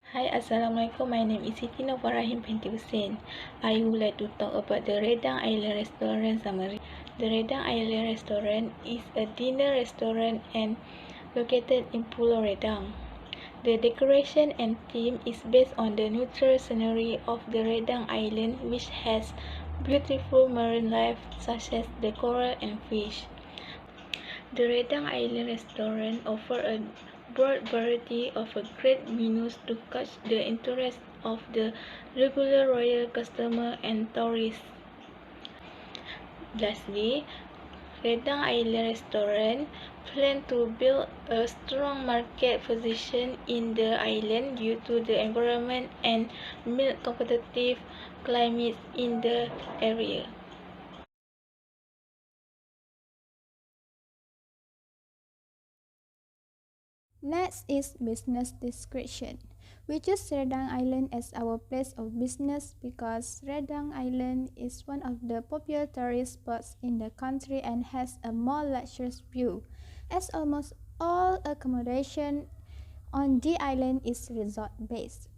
Hi, Assalamualaikum. My name is Siti Novarahim binti Hussein. I would like to talk about the Redang Island Restaurant summary. The Redang Island Restaurant is a dinner restaurant and located in Pulau Redang. The decoration and theme is based on the natural scenery of the Redang Island, which has beautiful marine life such as the coral and fish. The Redang Island Restaurant offers a broad variety of great menus to catch the interest of the regular royal customer and tourists. Lastly, Redang Island Restaurant plans to build a strong market position in the island due to the environment and mild competitive climate in the area. Next is business description. We choose Redang Island as our place of business because Redang Island is one of the popular tourist spots in the country and has a more luxurious view, as almost all accommodation on the island is resort-based.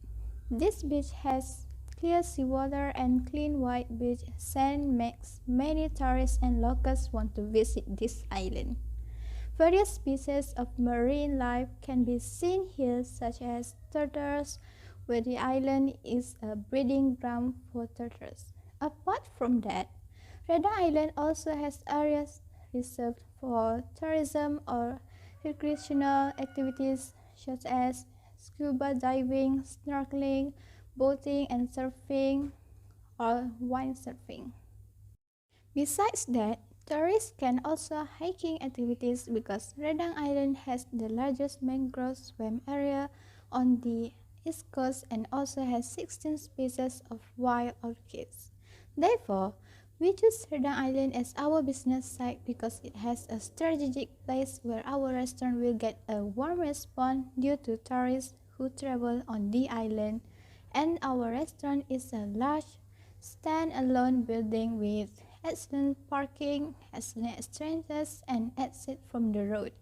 This beach has clear seawater and clean white beach sand makes many tourists and locals want to visit this island. Various species of marine life can be seen here, such as turtles, where the island is a breeding ground for turtles. Apart from that, Redang Island also has areas reserved for tourism or recreational activities such as scuba diving, snorkeling, boating and surfing, or windsurfing. Besides that, tourists can also hiking activities because Redang Island has the largest mangrove swamp area on the east coast and also has 16 species of wild orchids. Therefore, we choose Redang Island as our business site because it has a strategic place where our restaurant will get a warm response due to tourists who travel on the island, and our restaurant is a large stand-alone building with excellent parking, excellent entrances, and exit from the road.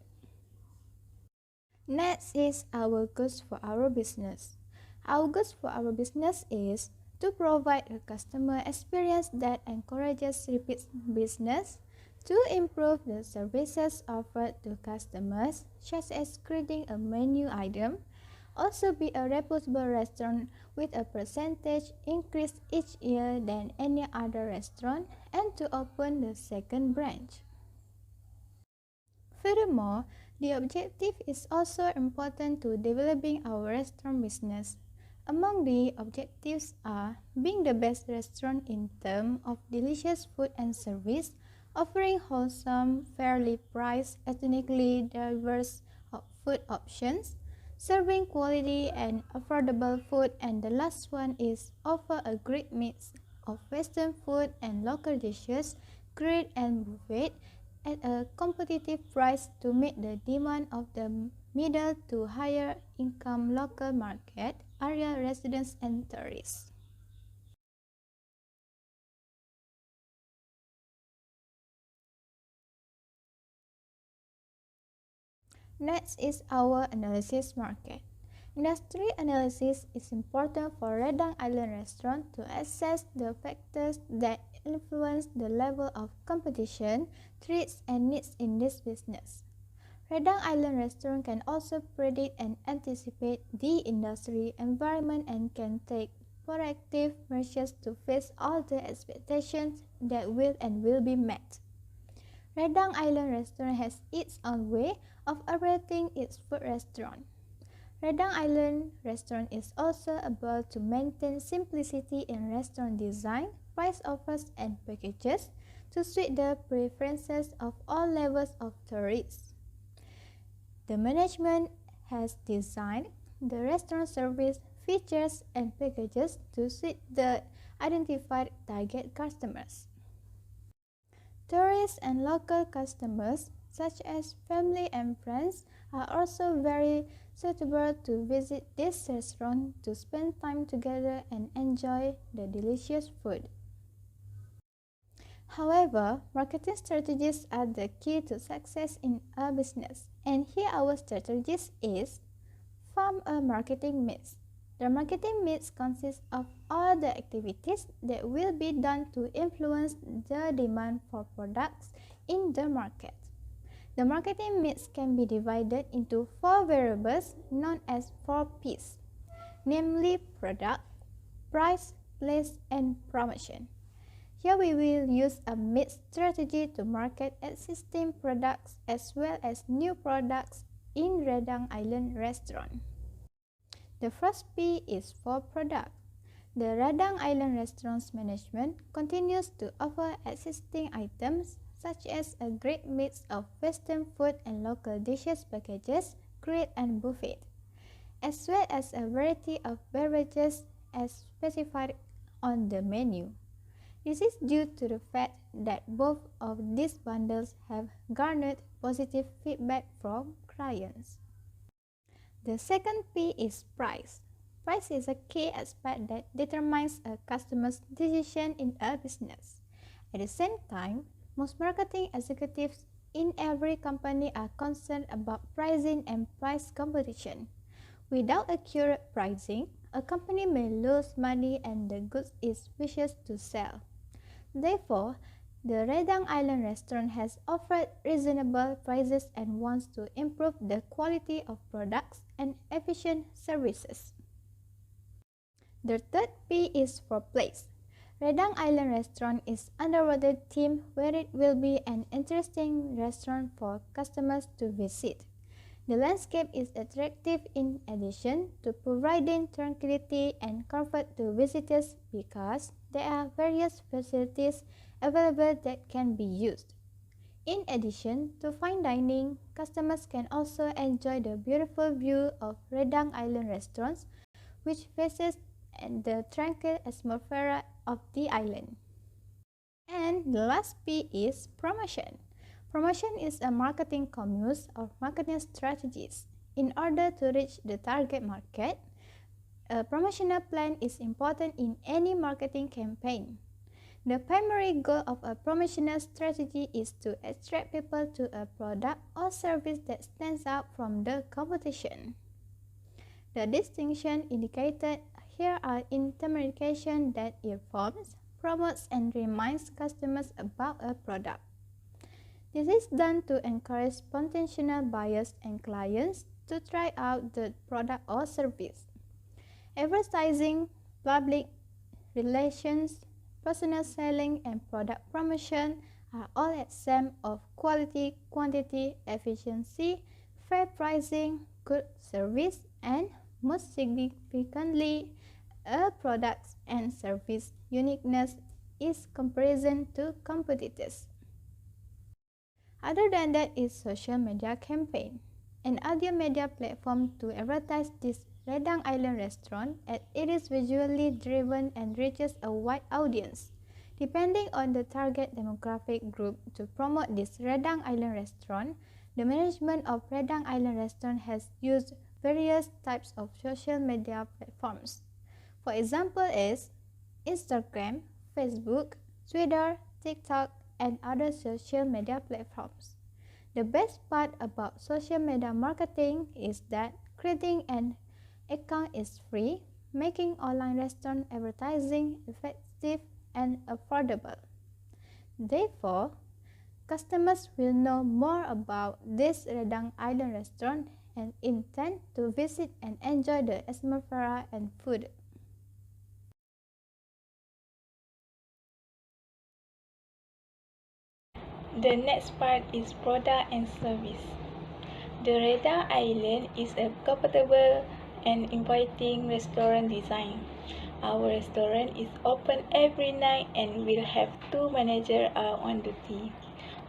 Next is our goals for our business. Our goals for our business is to provide a customer experience that encourages repeat business, to improve the services offered to customers, such as creating a menu item, also be a reputable restaurant with a percentage increase each year than any other restaurant, and to open the second branch. Furthermore, the objective is also important to developing our restaurant business. Among the objectives are being the best restaurant in terms of delicious food and service, offering wholesome, fairly priced, ethnically diverse food options, serving quality and affordable food, and the last one is offer a great mix of Western food and local dishes, great and buffet, at a competitive price to meet the demand of the middle to higher income local market area residents and tourists. Next is our analysis market. Industry analysis is important for Redang Island Restaurant to assess the factors that influence the level of competition, threats, and needs in this business. Redang Island Restaurant can also predict and anticipate the industry environment and can take proactive measures to face all the expectations that will be met. Redang Island Restaurant has its own way of operating its food restaurant. Redang Island Restaurant is also able to maintain simplicity in restaurant design, price offers, and packages to suit the preferences of all levels of tourists. The management has designed the restaurant service, features, and packages to suit the identified target customers. Tourists and local customers, such as family and friends, are also very suitable to visit this restaurant to spend time together and enjoy the delicious food. However, marketing strategies are the key to success in a business, and here our strategies is form a marketing mix. The marketing mix consists of all the activities that will be done to influence the demand for products in the market. The marketing mix can be divided into 4 variables known as 4Ps, namely product, price, place, and promotion. Here we will use a mix strategy to market existing products as well as new products in Redang Island restaurant. The first P is for product. The Redang Island Restaurant's management continues to offer existing items such as a great mix of Western food and local dishes packages, grill and buffet, as well as a variety of beverages as specified on the menu. This is due to the fact that both of these bundles have garnered positive feedback from clients. The second P is price. Price is a key aspect that determines a customer's decision in a business. At the same time, most marketing executives in every company are concerned about pricing and price competition. Without accurate pricing, a company may lose money and the goods it wishes to sell. Therefore, the Redang Island restaurant has offered reasonable prices and wants to improve the quality of products and efficient services. The third P is for place. Redang Island restaurant is underwater theme where it will be an interesting restaurant for customers to visit. The landscape is attractive in addition to providing tranquility and comfort to visitors because there are various facilities available that can be used. In addition to fine dining, customers can also enjoy the beautiful view of Redang Island restaurants, which faces the tranquil atmosphere of the island. And the last P is promotion. Promotion is a marketing commune of marketing strategies. In order to reach the target market, a promotional plan is important in any marketing campaign. The primary goal of a promotional strategy is to attract people to a product or service that stands out from the competition. The distinction indicated here are in communication that informs, promotes, and reminds customers about a product. This is done to encourage potential buyers and clients to try out the product or service. Advertising, public relations, personal selling, and product promotion are all examples of quality, quantity, efficiency, fair pricing, good service, and most significantly, a product and service uniqueness is comparison to competitors. Other than that is social media campaign, an audio media platform to advertise this Redang Island restaurant as it is visually driven and reaches a wide audience. Depending on the target demographic group to promote this Redang Island restaurant, the management of Redang Island restaurant has used various types of social media platforms. For example is Instagram, Facebook, Twitter, TikTok, and other social media platforms. The best part about social media marketing is that creating an account is free, making online restaurant advertising effective and affordable. Therefore, customers will know more about this Redang Island restaurant and intend to visit and enjoy the atmosphere and food. The next part is product and service. The Redang Island is a comfortable and inviting restaurant design. Our restaurant is open every night and will have 2 managers on duty.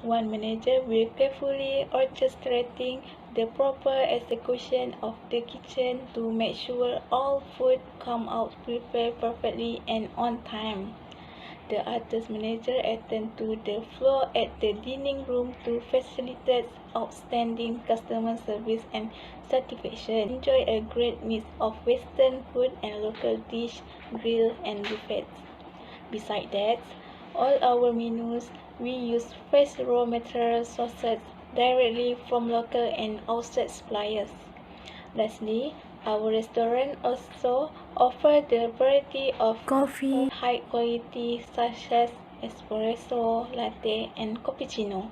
One manager will carefully orchestrating the proper execution of the kitchen to make sure all food come out prepared perfectly and on time. The other manager attend to the floor at the dining room to facilitate outstanding customer service and satisfaction. Enjoy a great mix of Western food and local dish, grill and buffets. Besides that, all our menus we use fresh raw material sourced directly from local and outside suppliers. Lastly, Our restaurant also offers the variety of coffee high quality such as espresso, latte, and cappuccino.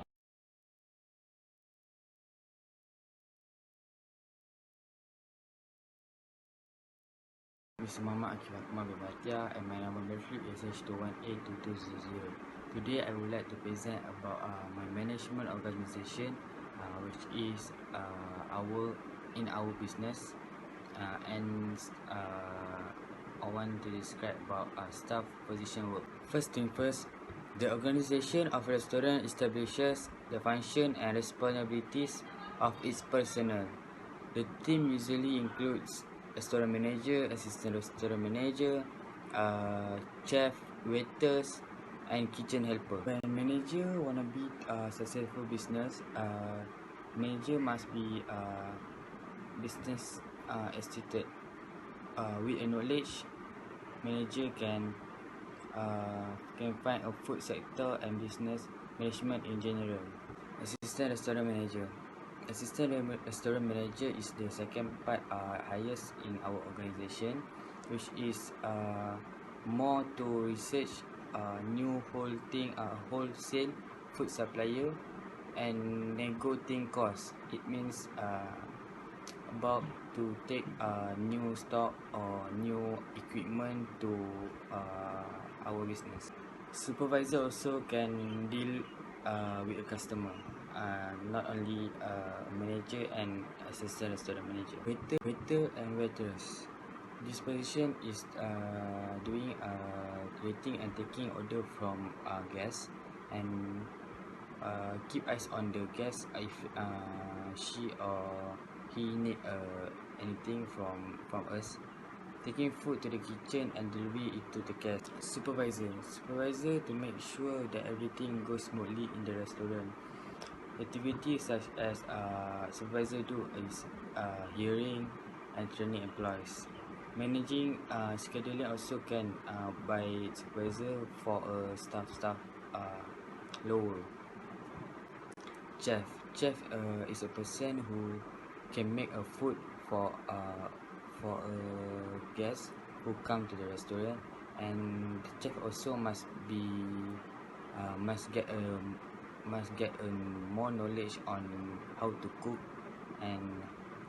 Mr. Muhammad Akif Akmal bin Batia and my number battery is H21A2200. Today I would like to present about my management organization which is our business and I want to describe about staff position work. First thing first, the organization of a restaurant establishes the function and responsibilities of its personnel. The team usually includes restaurant manager, assistant restaurant manager, chef, waiters, and kitchen helper. When manager wanna be a successful business, manager must be business instituted. With a knowledge, manager can find a food sector and business management in general. Assistant restaurant manager. Assistant restaurant manager is the second part highest in our organization, which is more to research new wholesale food supplier and negotiating costs. It means about to take new stock or new equipment to our business. Supervisor also can deal with a customer, not only manager and assistant restaurant manager. Waiter and waitress. This position is doing waiting and taking order from guests and keep eyes on the guest if she or he need anything from us. Taking food to the kitchen and delivery it to the guest. Supervisor to make sure that everything goes smoothly in the restaurant. Activities such as supervisor do is hearing and training employees. Managing scheduling also can by supervisor for a staff lower. Chef is a person who can make a food for a guest who come to the restaurant, and the chef also must get a more knowledge on how to cook and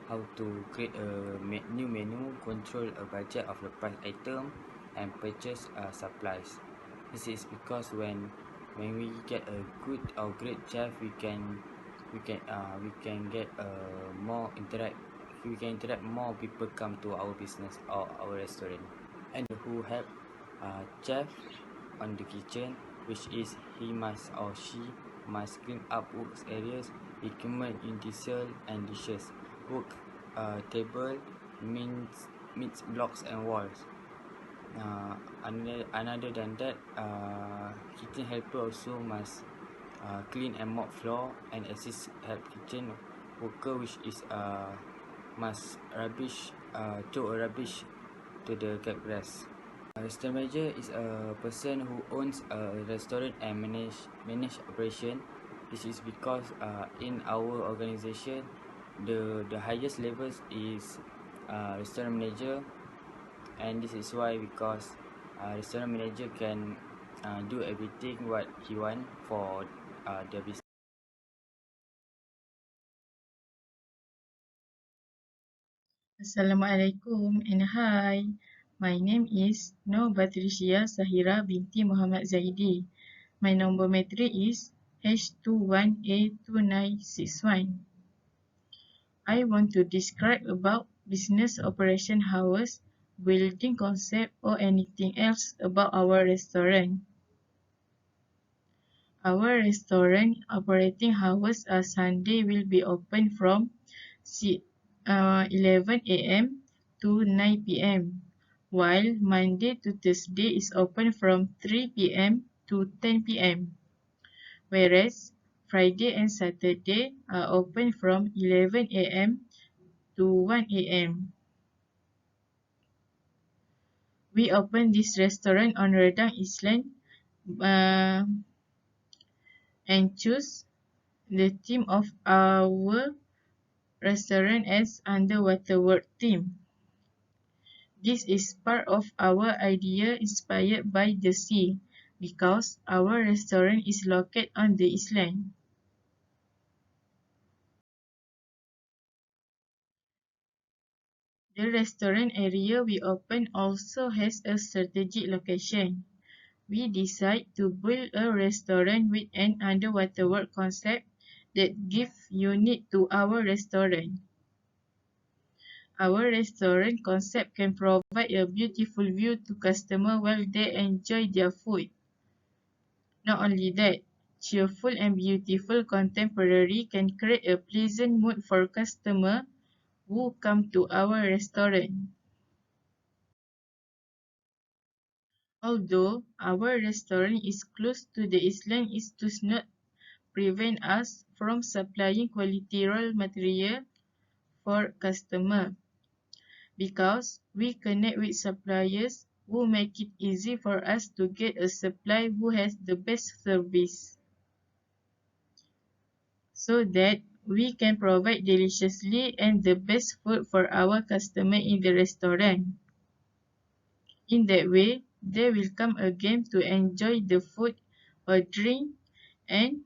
how to create a new menu, control a budget of the price item, and purchase supplies. This is because when we get a good or great chef, we can get more interact. We can interact more people come to our business or our restaurant, and who help chef on the kitchen, which is he must or she must clean up work areas, equipment, utensil and dishes, work table, meats blocks and walls. Another than that, kitchen helper also must clean and mop floor and assist help kitchen worker, which is must throw a rubbish to the grass. Restaurant manager is a person who owns a restaurant and manage operation. This is because in our organization, the highest levels is restaurant manager, and this is why because restaurant manager can do everything what he want for the business. Assalamualaikum and hi. My name is Nur Patricia Sahira binti Muhammad Zaidi. My number matric is H21A2961. I want to describe about business operation hours, building concept or anything else about our restaurant. Our restaurant operating hours are Sunday will be open from 11 a.m. to 9 p.m. while Monday to Thursday is open from 3 p.m. to 10 p.m. whereas Friday and Saturday are open from 11 a.m. to 1 a.m. We opened this restaurant on Redang Island and choose the theme of our restaurant as Underwater World theme. This is part of our idea inspired by the sea, because our restaurant is located on the island. The restaurant area we open also has a strategic location. We decided to build a restaurant with an underwater world concept that gives unique to our restaurant. Our restaurant concept can provide a beautiful view to customers while they enjoy their food. Not only that, cheerful and beautiful contemporary can create a pleasant mood for customers who come to our restaurant. Although our restaurant is close to the island, it does not prevent us from supplying quality raw material for customers, because we connect with suppliers who make it easy for us to get a supply who has the best service, so that we can provide deliciously and the best food for our customer in the restaurant. In that way, they will come again to enjoy the food or drink and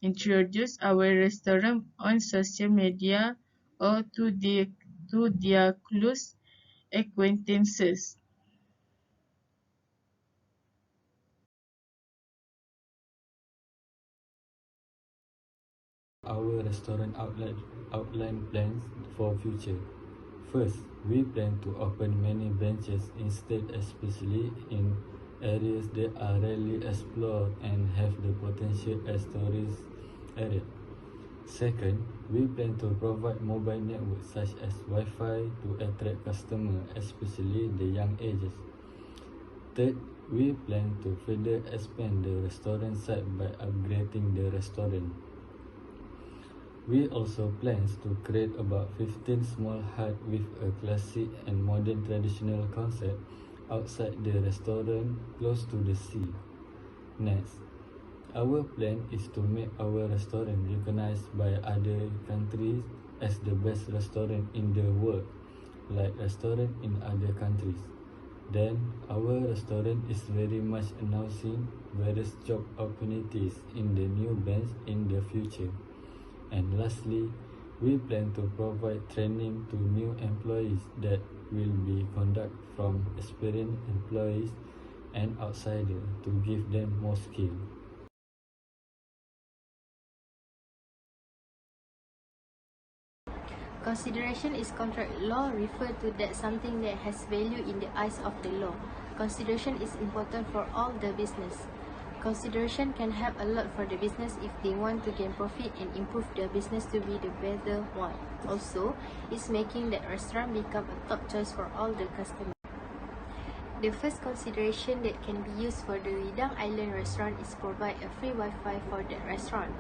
introduce our restaurant on social media or to their close acquaintances. Our restaurant outline plans for future. First, we plan to open many branches instead, especially in areas that are rarely explored and have the potential as tourist area. Second, we plan to provide mobile networks such as Wi-Fi to attract customers, especially the young ages. Third, we plan to further expand the restaurant site by upgrading the restaurant. We also plan to create about 15 small huts with a classic and modern traditional concept outside the restaurant close to the sea. Next, our plan is to make our restaurant recognized by other countries as the best restaurant in the world, like restaurants in other countries. Then, our restaurant is very much announcing various job opportunities in the new branch in the future. And lastly, we plan to provide training to new employees that will be conducted from experienced employees and outsiders to give them more skill. Consideration is contract law refer to that something that has value in the eyes of the law. Consideration is important for all the business. Consideration can help a lot for the business if they want to gain profit and improve their business to be the better one. Also, it's making that restaurant become a top choice for all the customers. The first consideration that can be used for the Redang Island restaurant is provide a free Wi-Fi for that restaurant.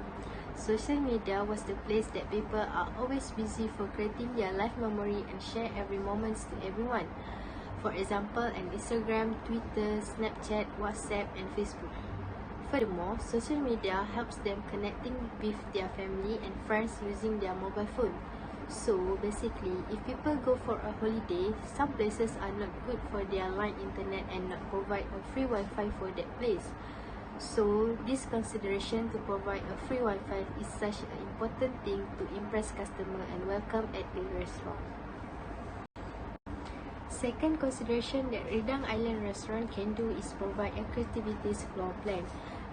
Social media was the place that people are always busy for creating their life memory and share every moment to everyone. For example, on Instagram, Twitter, Snapchat, WhatsApp, and Facebook. Furthermore, social media helps them connecting with their family and friends using their mobile phone. So basically, if people go for a holiday, some places are not good for their line internet and not provide a free Wi-Fi for that place. So this consideration to provide a free Wi-Fi is such an important thing to impress customer and welcome at the restaurant. Second consideration that Redang Island restaurant can do is provide a creativity's floor plan.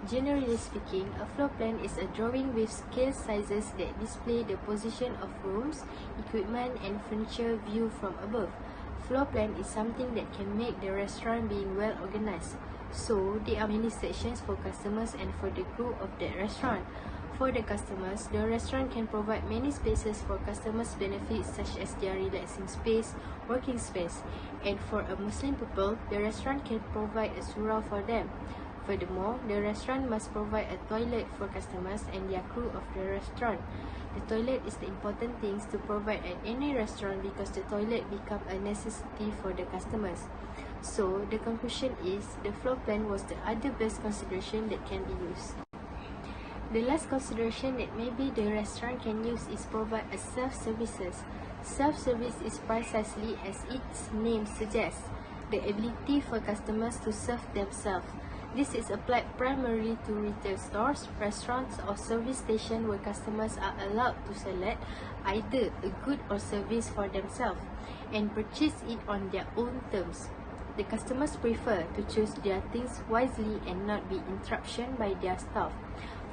Generally speaking, a floor plan is a drawing with scale sizes that display the position of rooms, equipment, and furniture viewed from above. Floor plan is something that can make the restaurant being well organized. So, there are many sections for customers and for the crew of that restaurant. For the customers, the restaurant can provide many spaces for customers' benefits such as their relaxing space, working space. And for a Muslim people, the restaurant can provide a surau for them. Furthermore, the restaurant must provide a toilet for customers and their crew of the restaurant. The toilet is the important things to provide at any restaurant because the toilet become a necessity for the customers. So, the conclusion is the floor plan was the other best consideration that can be used. The last consideration that maybe the restaurant can use is provide a self-services. Self-service is precisely as its name suggests, the ability for customers to serve themselves. This is applied primarily to retail stores, restaurants, or service stations where customers are allowed to select either a good or service for themselves and purchase it on their own terms. The customers prefer to choose their things wisely and not be interrupted by their staff.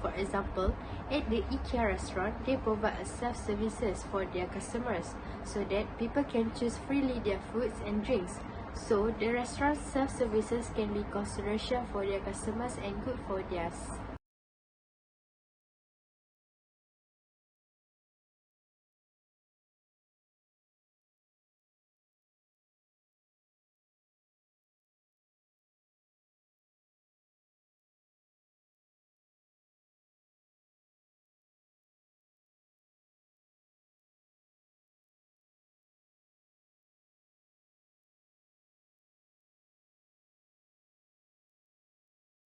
For example, at the IKEA restaurant, they provide a self-services for their customers so that people can choose freely their foods and drinks. So, the restaurant's self-services can be consideration for their customers and good for theirs.